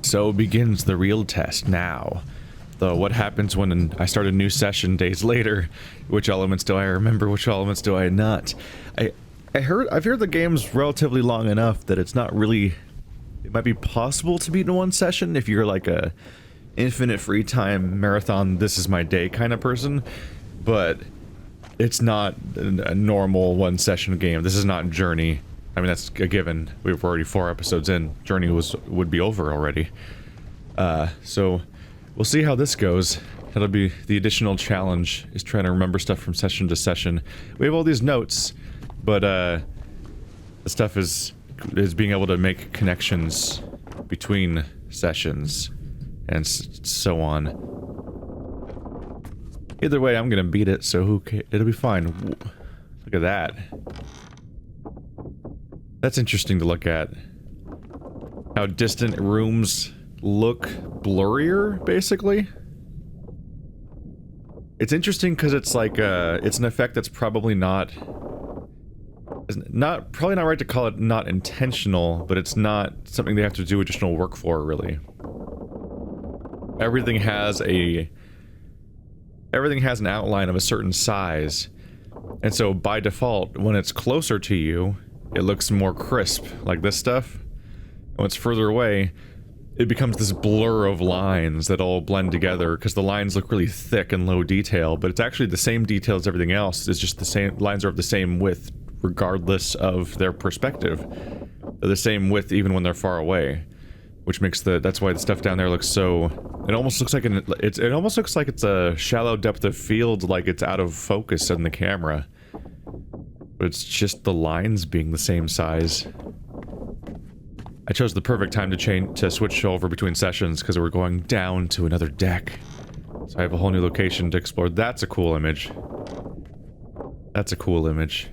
So begins the real test now. What happens when I start a new session days later? Which elements do I remember? Which elements do I not? I've heard the game's relatively long enough that it's not really... It might be possible to beat in one session if you're like a infinite free time marathon, this is my day kind of person. But it's not a normal one session game. This is not Journey. I mean, that's a given. We're already 4 episodes in. Journey would be over already. So we'll see how this goes. That'll be the additional challenge, is trying to remember stuff from session to session. We have all these notes, but the stuff is being able to make connections between sessions and so on. Either way, I'm gonna beat it, so it'll be fine. Look at that. That's interesting to look at. How distant rooms look blurrier, basically. It's interesting because it's like it's an effect that's probably not right to call it not intentional, but it's not something they have to do additional work for, really. Everything has an outline of a certain size, and so by default, when it's closer to you, it looks more crisp, like this stuff. And when it's further away, it becomes this blur of lines that all blend together, because the lines look really thick and low detail, but it's actually the same detail as everything else. It's just the same, lines are of the same width, regardless of their perspective. They're the same width even when they're far away, which makes that's why the stuff down there looks so... It almost looks like it almost looks like it's a shallow depth of field, like it's out of focus in the camera. But it's just the lines being the same size. I chose the perfect time to switch over between sessions because we're going down to another deck. So I have a whole new location to explore. That's a cool image. That's a cool image.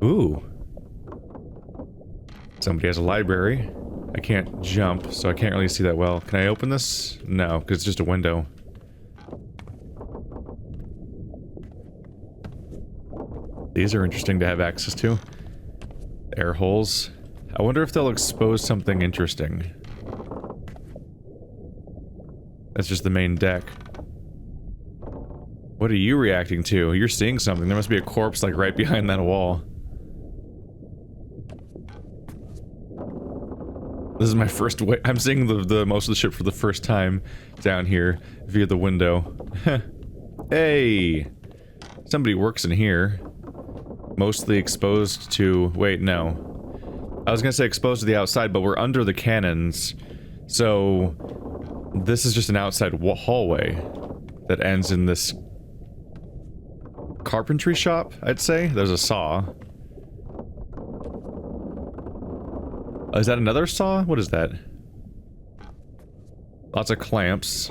Ooh. Somebody has a library. I can't jump, so I can't really see that well. Can I open this? No, because it's just a window. These are interesting to have access to. Air holes. I wonder if they'll expose something interesting. That's just the main deck. What are you reacting to? You're seeing something. There must be a corpse, like, right behind that wall. This is my first way. I'm seeing the most of the ship for the first time down here via the window. Hey! Somebody works in here. Mostly exposed to... Wait, no. I was gonna say exposed to the outside, but we're under the cannons. So... This is just an outside hallway that ends in this... carpentry shop, I'd say? There's a saw. Oh, is that another saw? What is that? Lots of clamps.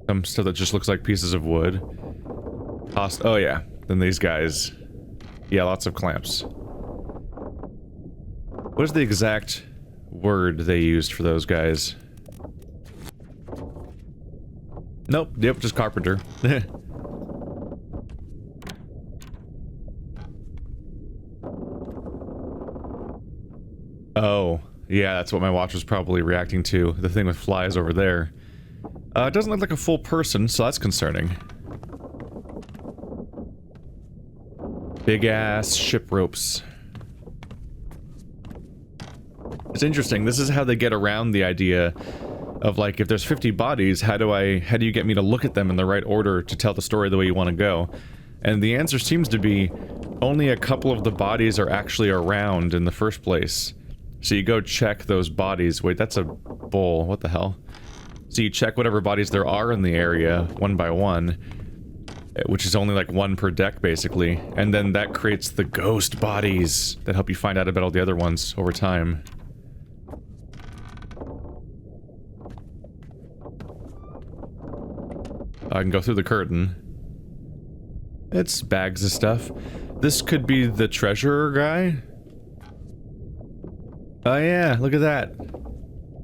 Some stuff that just looks like pieces of wood. Oh yeah, then these guys. Yeah, lots of clamps. What is the exact word they used for those guys? Nope, yep, just carpenter. Oh, yeah, that's what my watch was probably reacting to. The thing with flies over there. It doesn't look like a full person, so that's concerning. Big-ass ship ropes. It's interesting. This is how they get around the idea of, like, if there's 50 bodies, how do you get me to look at them in the right order to tell the story the way you want to go? And the answer seems to be only a couple of the bodies are actually around in the first place. So you go check those bodies. Wait, that's a bowl. What the hell? So you check whatever bodies there are in the area, one by one, which is only like one per deck, basically. And then that creates the ghost bodies that help you find out about all the other ones over time. I can go through the curtain. It's bags of stuff. This could be the treasurer guy. Oh yeah, look at that.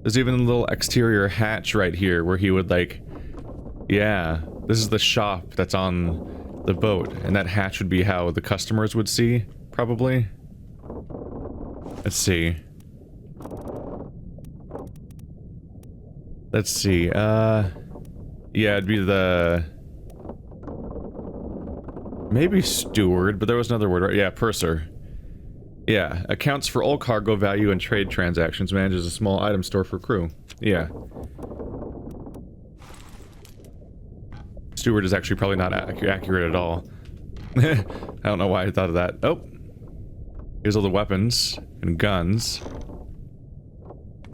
There's even a little exterior hatch right here where he would, like... Yeah, this is the shop that's on the boat, and that hatch would be how the customers would see, probably. Let's see. Let's see, yeah, it'd be the... Maybe steward, but there was another word, right? Yeah, purser. Yeah, accounts for all cargo value and trade transactions, manages a small item store for crew. Yeah. Steward is actually probably not accurate at all. I don't know why I thought of that. Oh! Here's all the weapons and guns.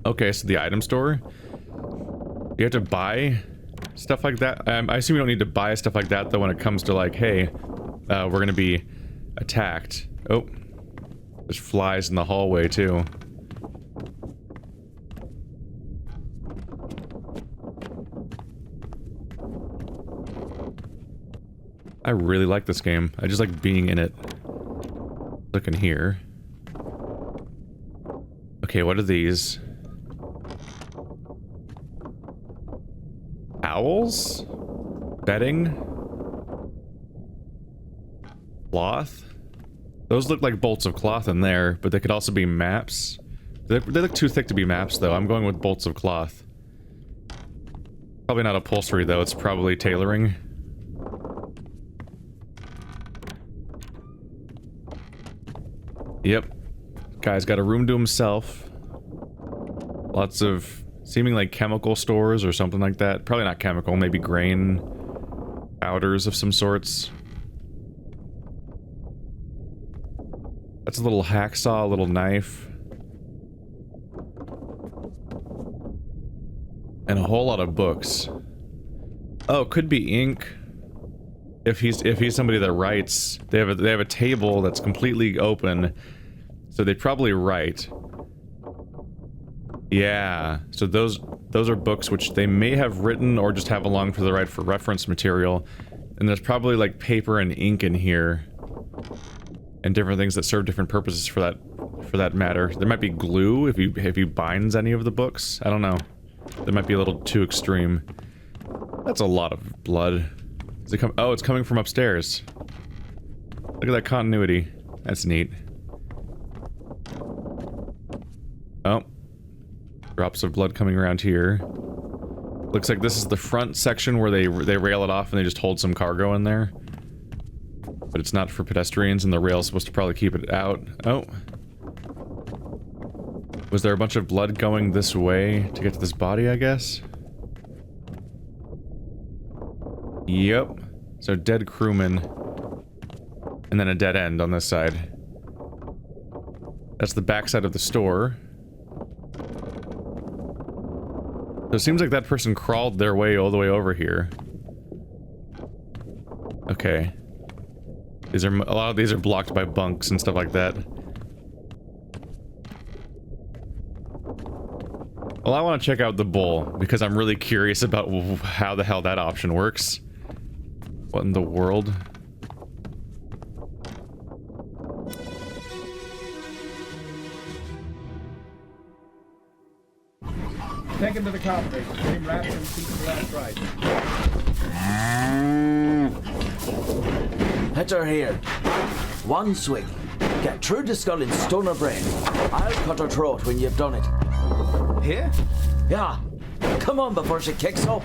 Okay, so the item store. You have to buy stuff like that. I assume you don't need to buy stuff like that, though, when it comes to, like, hey, we're gonna be attacked. Oh. There's flies in the hallway, too. I really like this game. I just like being in it. Look in here. Okay, what are these? Owls? Bedding? Cloth? Those look like bolts of cloth in there, but they could also be maps. They look too thick to be maps, though. I'm going with bolts of cloth. Probably not upholstery, though. It's probably tailoring. Yep. Guy's got a room to himself. Lots of seeming like chemical stores or something like that. Probably not chemical, maybe grain powders of some sorts. That's a little hacksaw, a little knife. And a whole lot of books. Oh, could be ink. If he's somebody that writes, they have a table that's completely open, so they probably write. Yeah, so those are books which they may have written or just have along for the right for reference material, and there's probably like paper and ink in here, and different things that serve different purposes for that matter. There might be glue if he binds any of the books. I don't know. That might be a little too extreme. That's a lot of blood. Is it oh, it's coming from upstairs. Look at that continuity. That's neat. Oh. Drops of blood coming around here. Looks like this is the front section where they rail it off and they just hold some cargo in there. But it's not for pedestrians and the rail's supposed to probably keep it out. Oh. Was there a bunch of blood going this way to get to this body, I guess? Yep. So dead crewman. And then a dead end on this side. That's the backside of the store. So it seems like that person crawled their way all the way over here. Okay. A lot of these are blocked by bunks and stuff like that. Well, I want to check out the bull, because I'm really curious about how the hell that option works. What in the world? Take him to the cockpit. Get him wrapped and seat the left right. Hit her here. One swing. Get through the skull in stone or brain. I'll cut her throat when you've done it. Here? Yeah. Come on before she kicks up.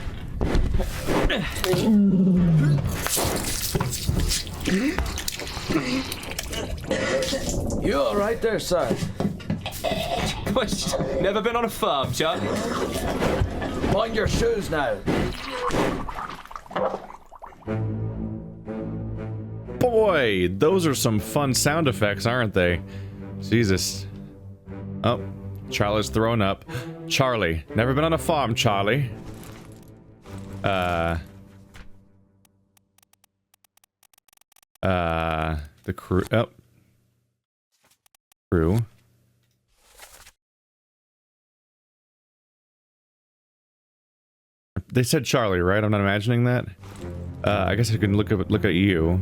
You all right there, sir? Never been on a farm, Charlie? Mind your shoes now. Boy, those are some fun sound effects, aren't they? Jesus. Oh, Charlie's thrown up. Charlie. Never been on a farm, Charlie. The crew. Oh. Crew. They said Charlie, right? I'm not imagining that. I guess I can look at you.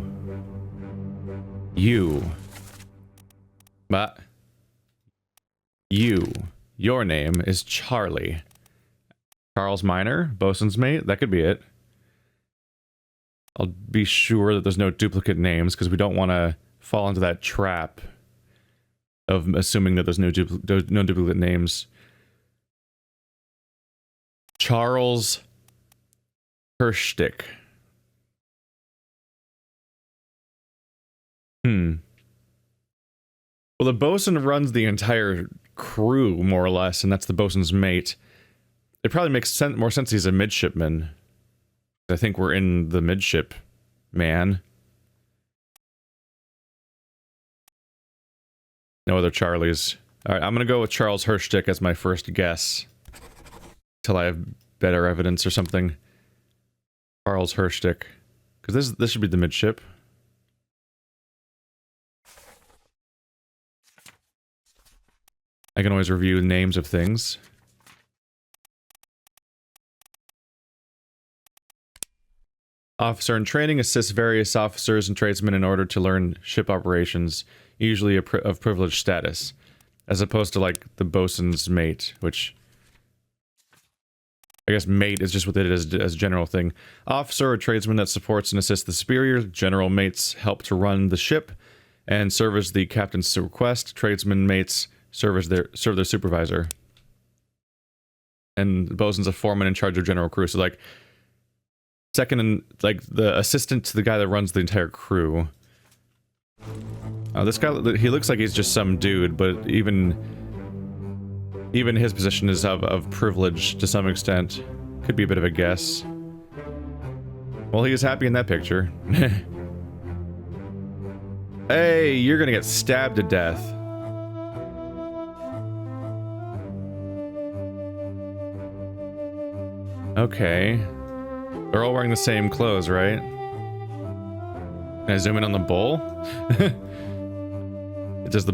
You. But you. Your name is Charlie. Charles Minor, bosun's mate. That could be it. I'll be sure that there's no duplicate names because we don't want to fall into that trap of assuming that there's no duplicate names. Charles Hirschstick. Well, the bosun runs the entire crew, more or less, and that's the bosun's mate. It probably makes more sense he's a midshipman. I think we're in the midship, man. No other Charlies. Alright, I'm gonna go with Charles Hirschstick as my first guess. Till I have better evidence or something. Charles Hirschstick. Because this should be the midship. I can always review names of things. Officer in training assists various officers and tradesmen in order to learn ship operations, usually of privileged status, as opposed to like the bosun's mate, which I guess mate is just what it is as a general thing. Officer or tradesman that supports and assists the superior. General mates help to run the ship and serve as the captain's request. Tradesman mates serve their supervisor. And the bosun's a foreman in charge of general crew. So like second and like the assistant to the guy that runs the entire crew. This guy, he looks like he's just some dude, but even his position is of privilege to some extent. Could be a bit of a guess. Well, he is happy in that picture. Hey, you're gonna get stabbed to death. Okay. They're all wearing the same clothes, right? Can I zoom in on the bull? Is the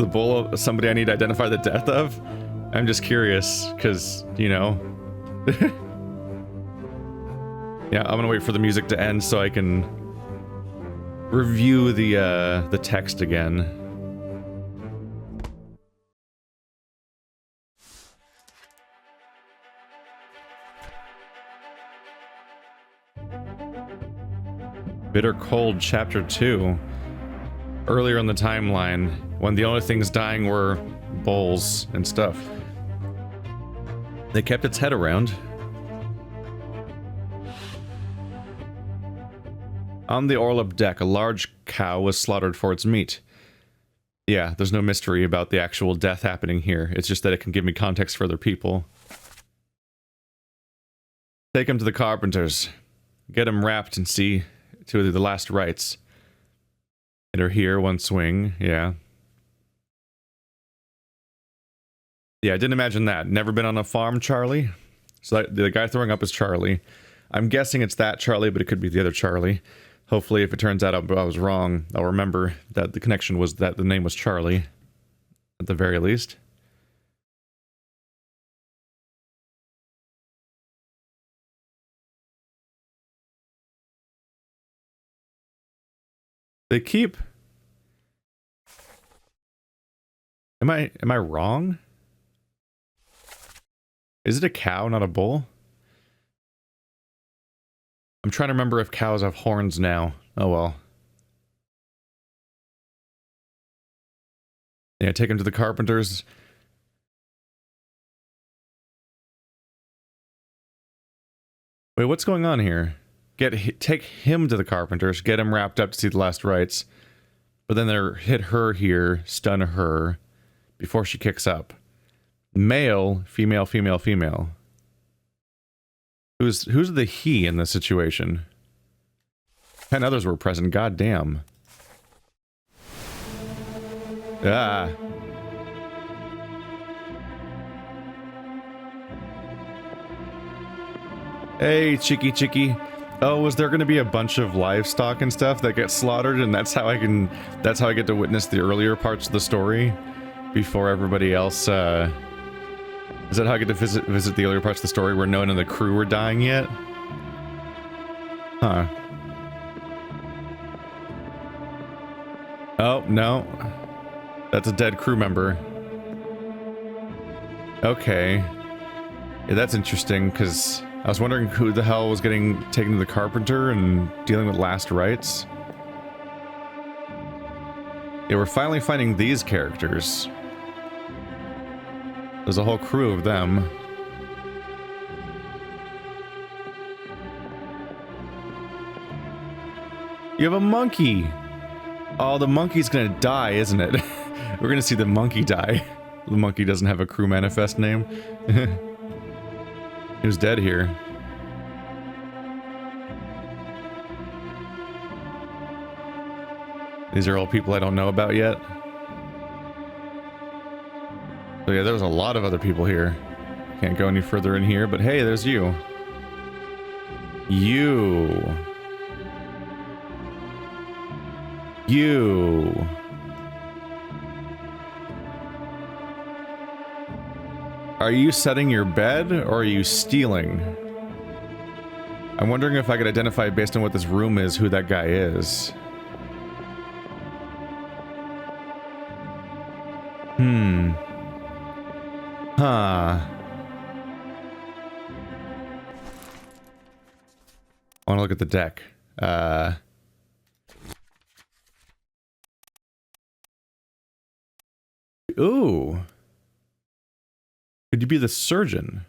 bull somebody I need to identify the death of? I'm just curious, because, you know. Yeah, I'm gonna wait for the music to end so I can review the text again. Bitter Cold, Chapter 2. Earlier in the timeline, when the only things dying were bulls and stuff. They kept its head around. On the Orlop deck, a large cow was slaughtered for its meat. Yeah, there's no mystery about the actual death happening here. It's just that it can give me context for other people. Take him to the carpenters. Get him wrapped and see to the last rites. And are here, one swing, yeah. Yeah, I didn't imagine that. Never been on a farm, Charlie? So the guy throwing up is Charlie. I'm guessing it's that Charlie, but it could be the other Charlie. Hopefully, if it turns out I was wrong, I'll remember that the connection was that the name was Charlie. At the very least. They keep... Am I wrong? Is it a cow, not a bull? I'm trying to remember if cows have horns now. Oh well. Yeah, take him to the carpenters. Wait, what's going on here? Take him to the carpenters, get him wrapped up to see the last rites, but then they're hit her here, stun her, before she kicks up. Male, female, female, female. Who's the he in this situation? 10 others were present, god damn. Ah. Hey, chicky chicky. Oh, was there going to be a bunch of livestock and stuff that get slaughtered, and that's how I get to witness the earlier parts of the story before everybody else, is that how I get to visit the earlier parts of the story where no one in the crew were dying yet? Huh. Oh, no. That's a dead crew member. Okay. Yeah, that's interesting, because I was wondering who the hell was getting taken to the carpenter and dealing with last rites. Yeah, we're finally finding these characters. There's a whole crew of them. You have a monkey. Oh, the monkey's gonna die, isn't it? We're gonna see the monkey die. The monkey doesn't have a crew manifest name. He was dead here. These are all people I don't know about yet. So yeah, there was a lot of other people here. Can't go any further in here, but hey, there's you. You. Are you setting your bed, or are you stealing? I'm wondering if I could identify based on what this room is who that guy is. Huh. I want to look at the deck. Ooh. Could you be the surgeon?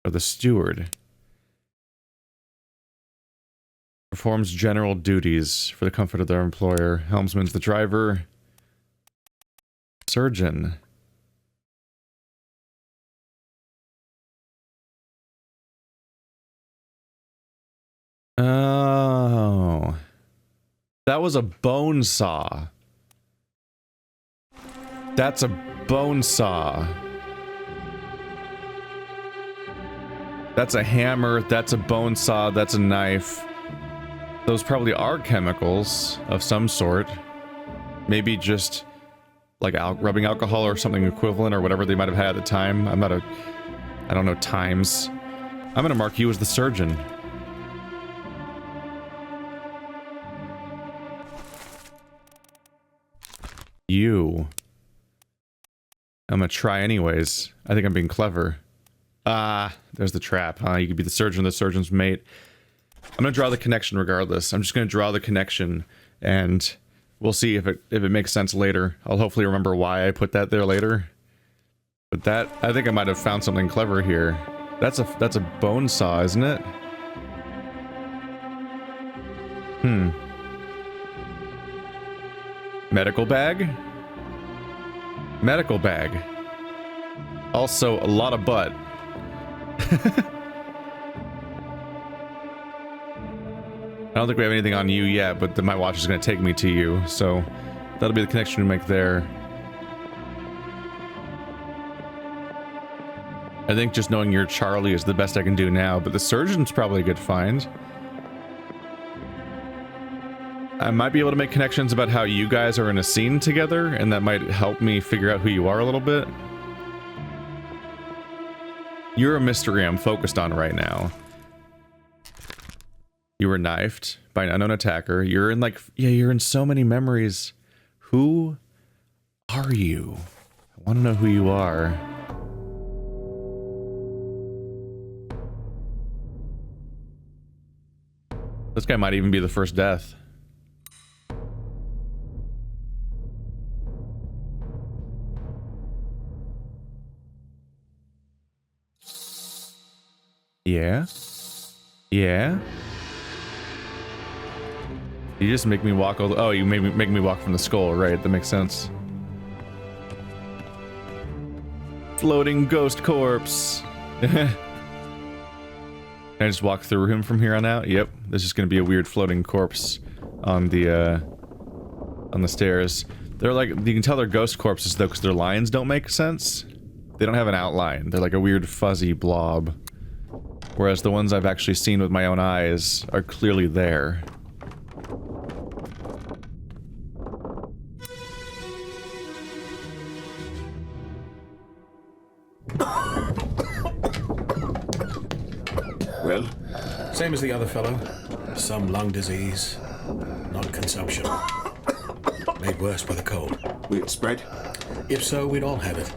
Or the steward? Performs general duties for the comfort of their employer. Helmsman's the driver. Surgeon. Oh. That was a bone saw. That's a bone saw. That's a hammer, that's a bone saw, that's a knife. Those probably are chemicals of some sort. Maybe just like rubbing alcohol or something equivalent or whatever they might have had at the time. I don't know times. I'm gonna mark you as the surgeon. You. I'm gonna try anyways. I think I'm being clever. Ah, there's the trap, huh? You could be the surgeon, the surgeon's mate. I'm gonna draw the connection regardless. I'm just gonna draw the connection, and we'll see if it makes sense later. I'll hopefully remember why I put that there later. But that, I think I might have found something clever here. That's a bone saw, isn't it? Medical bag? Medical bag. Also, a lot of butt. I don't think we have anything on you yet, but my watch is going to take me to you, so that'll be the connection we make there. I think just knowing you're Charlie is the best I can do now, but the surgeon's probably a good find. I might be able to make connections about how you guys are in a scene together, and that might help me figure out who you are a little bit. You're a mystery I'm focused on right now. You were knifed by an unknown attacker. You're in you're in so many memories. Who are you? I want to know who you are. This guy might even be the first death. Yeah? Yeah? You just make me walk all the— oh, you make me walk from the skull, right? That makes sense. Floating ghost corpse. Can I just walk through him from here on out? Yep. There's just gonna be a weird floating corpse on the stairs. They're like— you can tell they're ghost corpses though, because their lines don't make sense. They don't have an outline. They're like a weird fuzzy blob. Whereas the ones I've actually seen with my own eyes are clearly there. Well? Same as the other fellow. Some lung disease. Not consumption. Made worse by the cold. Will it spread? If so, we'd all have it.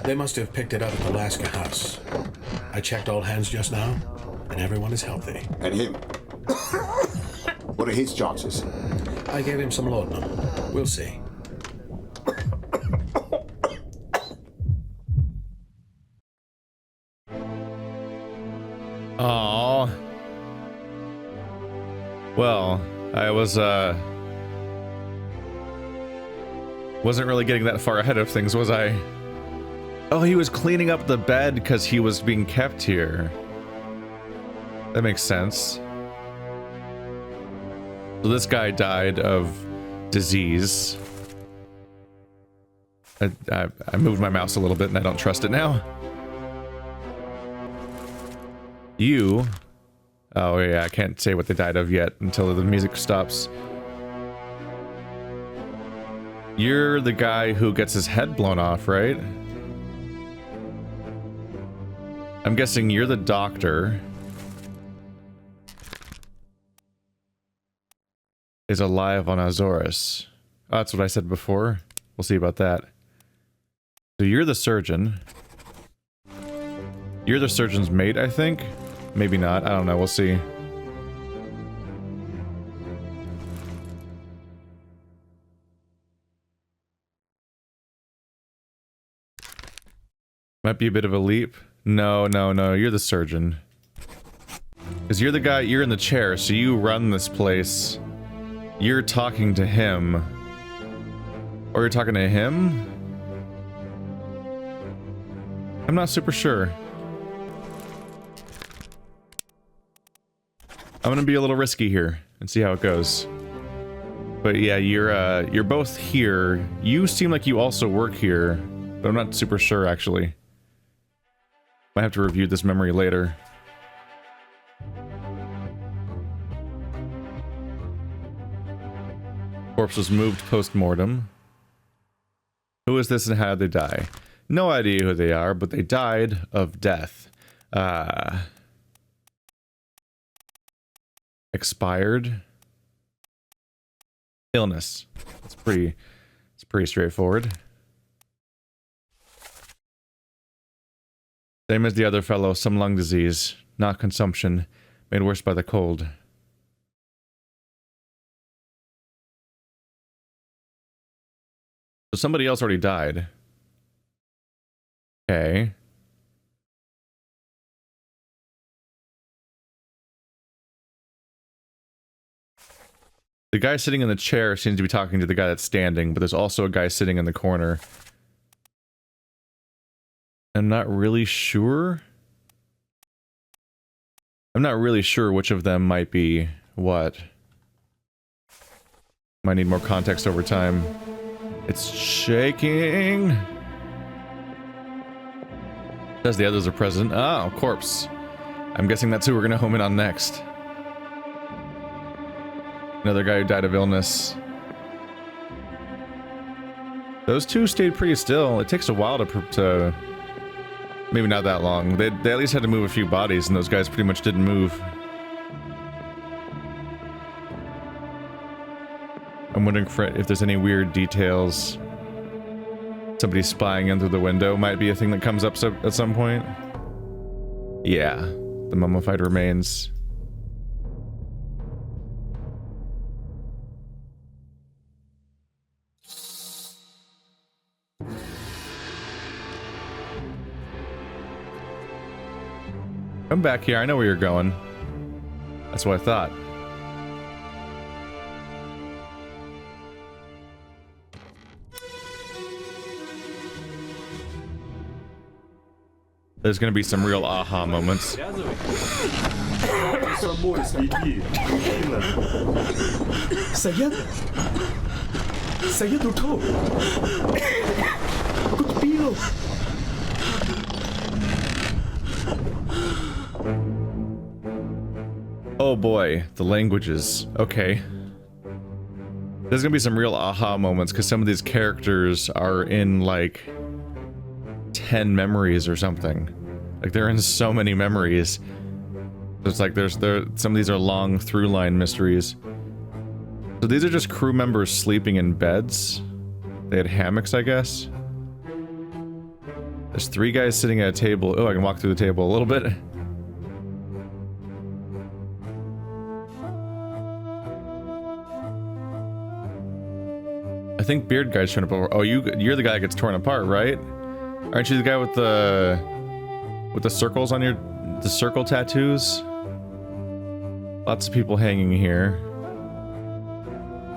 They must have picked it up at the Alaska house. I checked all hands just now, and everyone is healthy. And him? What are his chances? I gave him some laudanum. We'll see. Aww. Well, I wasn't really getting that far ahead of things, was I? Oh, he was cleaning up the bed because he was being kept here. That makes sense. So this guy died of disease. I moved my mouse a little bit and I don't trust it now. You... Oh yeah, I can't say what they died of yet until the music stops. You're the guy who gets his head blown off, right? I'm guessing you're the doctor. Is alive on Azores. Oh, that's what I said before. We'll see about that. So you're the surgeon. You're the surgeon's mate, I think? Maybe not. I don't know. We'll see. Might be a bit of a leap. No, no, no. You're the surgeon. Because you're the guy, you're in the chair, so you run this place. You're talking to him. Or you're talking to him? I'm not super sure. I'm gonna be a little risky here and see how it goes. But yeah, you're both here. You seem like you also work here, but I'm not super sure actually. Might have to review this memory later. Corpse was moved post-mortem. Who is this and how did they die? No idea who they are, but they died of death. Expired. Illness. It's pretty straightforward. Same as the other fellow, some lung disease, not consumption, made worse by the cold. So somebody else already died. Okay. The guy sitting in the chair seems to be talking to the guy that's standing, but there's also a guy sitting in the corner. I'm not really sure. I'm not really sure which of them might be what. Might need more context over time. It's shaking. Says the others are present. Oh, corpse. I'm guessing that's who we're gonna home in on next. Another guy who died of illness. Those two stayed pretty still. It takes a while to maybe not that long. They at least had to move a few bodies, and those guys pretty much didn't move. I'm wondering if there's any weird details. Somebody spying in through the window might be a thing that comes up at some point. Yeah, the mummified remains. Come back here, I know where you're going. That's what I thought. There's gonna be some real aha moments. Saya tutup. Aku terpilih. Oh boy, the languages. Okay. There's gonna be some real aha moments because some of these characters are in like 10 memories or something. Like they're in so many memories. It's like some of these are long through line mysteries. So these are just crew members sleeping in beds. They had hammocks, I guess. There's 3 guys sitting at a table. Oh, I can walk through the table a little bit. I think Beard Guy's torn apart. Oh, you're the guy that gets torn apart, right? Aren't you the guy with the circles on the circle tattoos? Lots of people hanging here.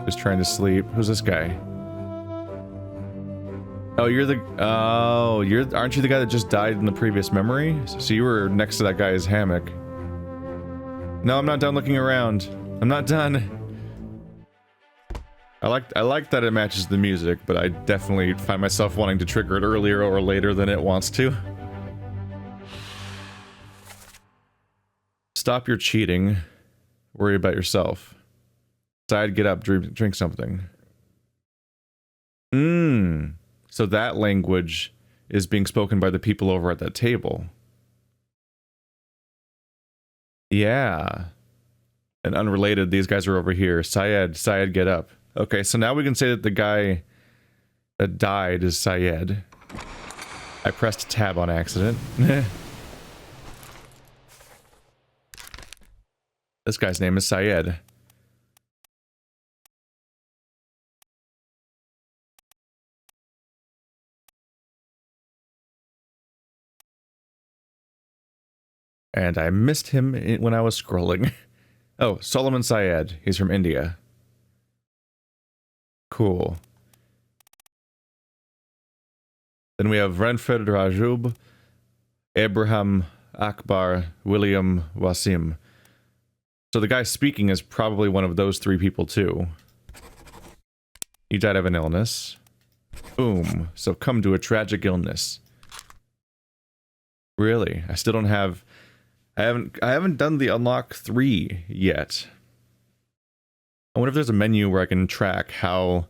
Just trying to sleep. Who's this guy? Oh, aren't you the guy that just died in the previous memory? So you were next to that guy's hammock. No, I'm not done looking around. I'm not done. I like that it matches the music, but I definitely find myself wanting to trigger it earlier or later than it wants to. Stop your cheating. Worry about yourself. Decide, get up, drink something. So that language is being spoken by the people over at that table. Yeah. And unrelated, these guys are over here. Syed, get up. Okay, so now we can say that the guy that died is Syed. I pressed tab on accident. This guy's name is Syed. And I missed him when I was scrolling. Oh, Solomon Syed. He's from India. Cool. Then we have Renfred Rajub, Abraham Akbar, William Wasim. So the guy speaking is probably one of those three people too. He died of an illness. Boom. Succumbed to a tragic illness. Really? I still don't have... I haven't done the unlock 3 yet. I wonder if there's a menu where I can track how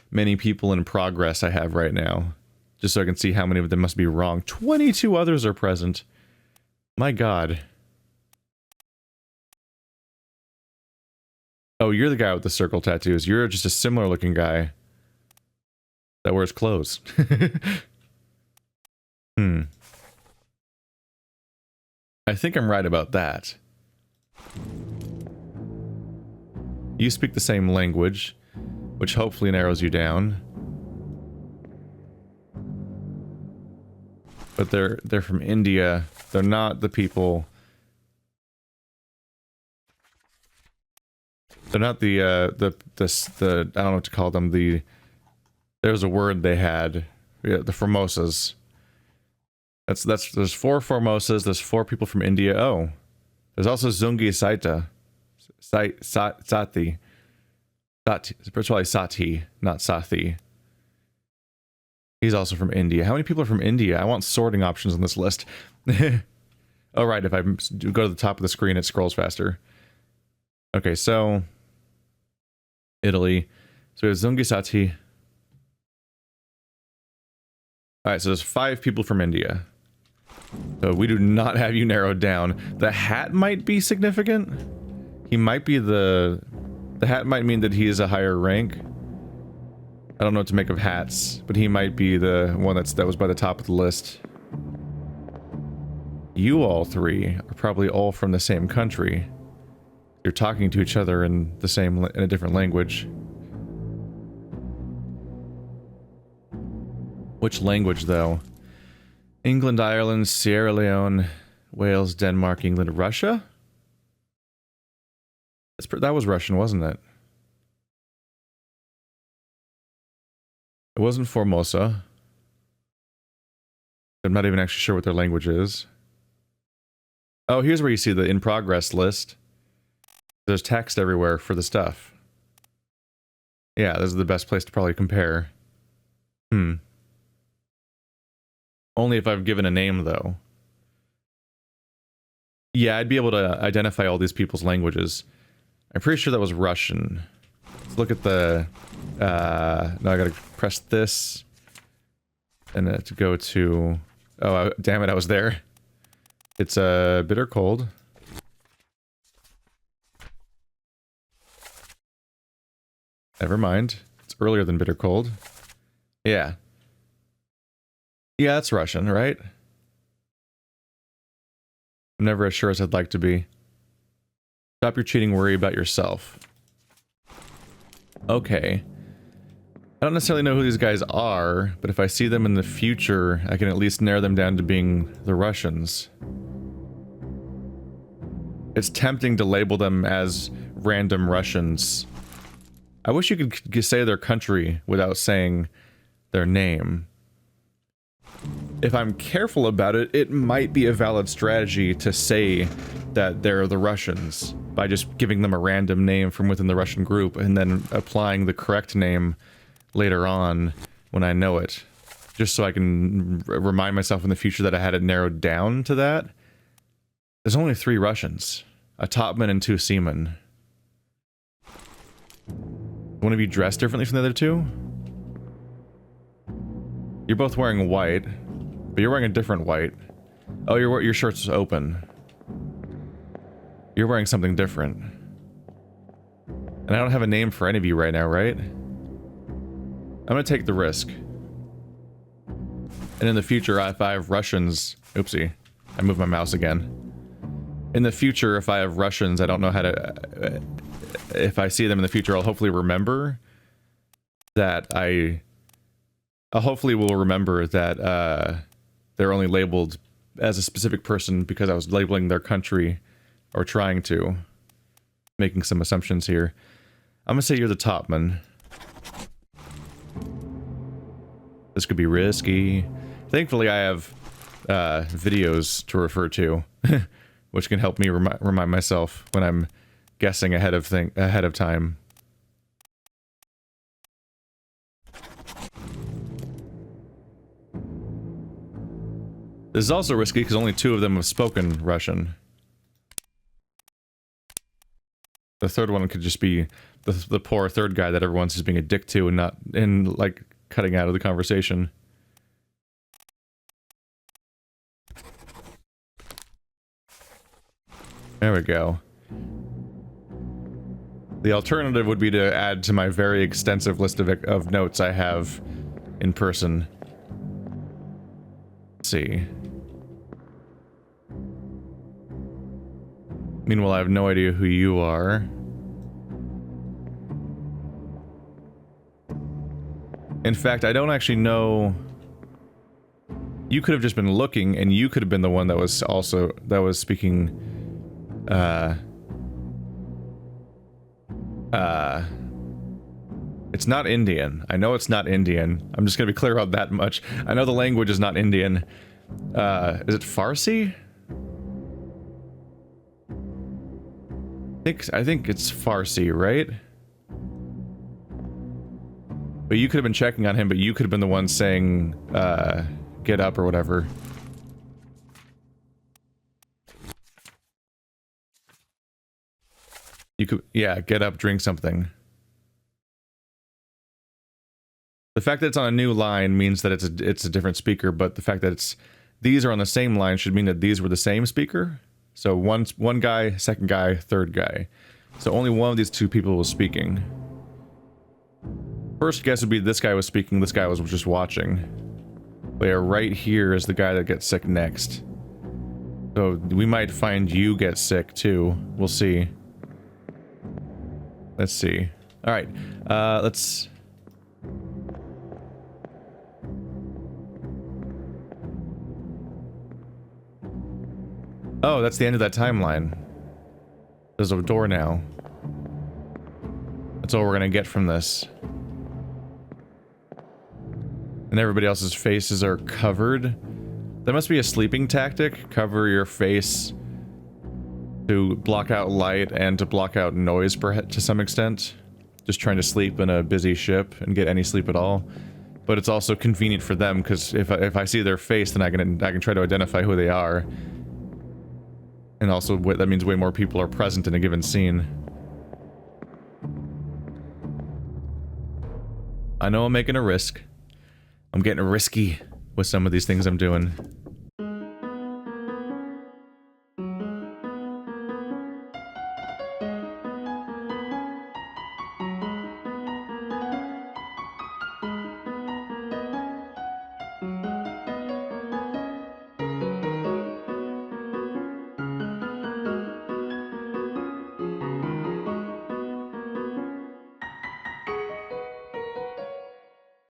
many people in progress I have right now. Just so I can see how many of them must be wrong. 22 others are present. My god. Oh, you're the guy with the circle tattoos. You're just a similar looking guy that wears clothes. I think I'm right about that. You speak the same language, which hopefully narrows you down. But they're from India. They're not the people. They're not the I don't know what to call them. There's a word they had. Yeah, the Formosas. There's 4 Formosas, there's 4 people from India. Oh. There's also Zungi Saita. Sati. It's probably Sati, not Sathi. He's also from India. How many people are from India? I want sorting options on this list. Oh, right, if I go to the top of the screen, it scrolls faster. Okay, so... Italy. So we have Zungi Sati. Alright, so there's 5 people from India. So we do not have you narrowed down. The hat might be significant. He might be the hat might mean that he is a higher rank. I don't know what to make of hats, but he might be the one that was by the top of the list. You all 3 are probably all from the same country. You're talking to each other in a different language. Which language, though? England, Ireland, Sierra Leone, Wales, Denmark, England, Russia? That was Russian, wasn't it? It wasn't Formosa. I'm not even actually sure what their language is. Oh, here's where you see the in progress list. There's text everywhere for the stuff. Yeah, this is the best place to probably compare. Only if I've given a name, though. Yeah, I'd be able to identify all these people's languages. I'm pretty sure that was Russian. Let's look at the... now I gotta press this. And to go to... Oh, damn it, I was there. It's bitter cold. Never mind. It's earlier than bitter cold. Yeah. Yeah, that's Russian, right? I'm never as sure as I'd like to be. Stop your cheating, worry about yourself. Okay. I don't necessarily know who these guys are, but if I see them in the future, I can at least narrow them down to being the Russians. It's tempting to label them as random Russians. I wish you could say their country without saying their name. If I'm careful about it, it might be a valid strategy to say that they're the Russians by just giving them a random name from within the Russian group and then applying the correct name later on when I know it. Just so I can remind myself in the future that I had it narrowed down to that. There's only 3 Russians. A topman and 2 seamen. One of you dressed differently from the other 2? You're both wearing white, but you're wearing a different white. Oh, your shirt's open. You're wearing something different. And I don't have a name for any of you right now, right? I'm gonna take the risk. And in the future, if I have Russians... Oopsie. I moved my mouse again. In the future, if I have Russians, I don't know how to... if I see them in the future, I'll hopefully remember that I hopefully will remember that they're only labeled as a specific person because I was labeling their country, or trying to. Making some assumptions here. I'm gonna say you're the topman. This could be risky. Thankfully, I have videos to refer to, which can help me remind myself when I'm guessing ahead of time. This is also risky because only 2 of them have spoken Russian. The third one could just be the poor third guy that everyone's just being a dick to and like cutting out of the conversation. There we go. The alternative would be to add to my very extensive list of notes I have in person. Let's see. Meanwhile, I have no idea who you are. In fact, I don't actually know... You could have just been looking, and you could have been the one that was speaking... It's not Indian. I know it's not Indian. I'm just gonna be clear about that much. I know the language is not Indian. Is it Farsi? I think it's Farsi, right? But you could have been checking on him, but you could have been the one saying, get up or whatever. You could, yeah, get up, drink something. The fact that it's on a new line means that it's a different speaker, but the fact that these are on the same line should mean that these were the same speaker. So one guy, second guy, third guy. So only one of these 2 people was speaking. First guess would be this guy was speaking, this guy was just watching. But yeah, right here is the guy that gets sick next. So we might find you get sick too. We'll see. Let's see. Alright, let's... Oh, that's the end of that timeline. There's a door now. That's all we're gonna get from this. And everybody else's faces are covered. That must be a sleeping tactic. Cover your face to block out light and to block out noise to some extent. Just trying to sleep in a busy ship and get any sleep at all. But it's also convenient for them because if I see their face, then I can try to identify who they are. And also, that means way more people are present in a given scene. I know I'm making a risk. I'm getting risky with some of these things I'm doing.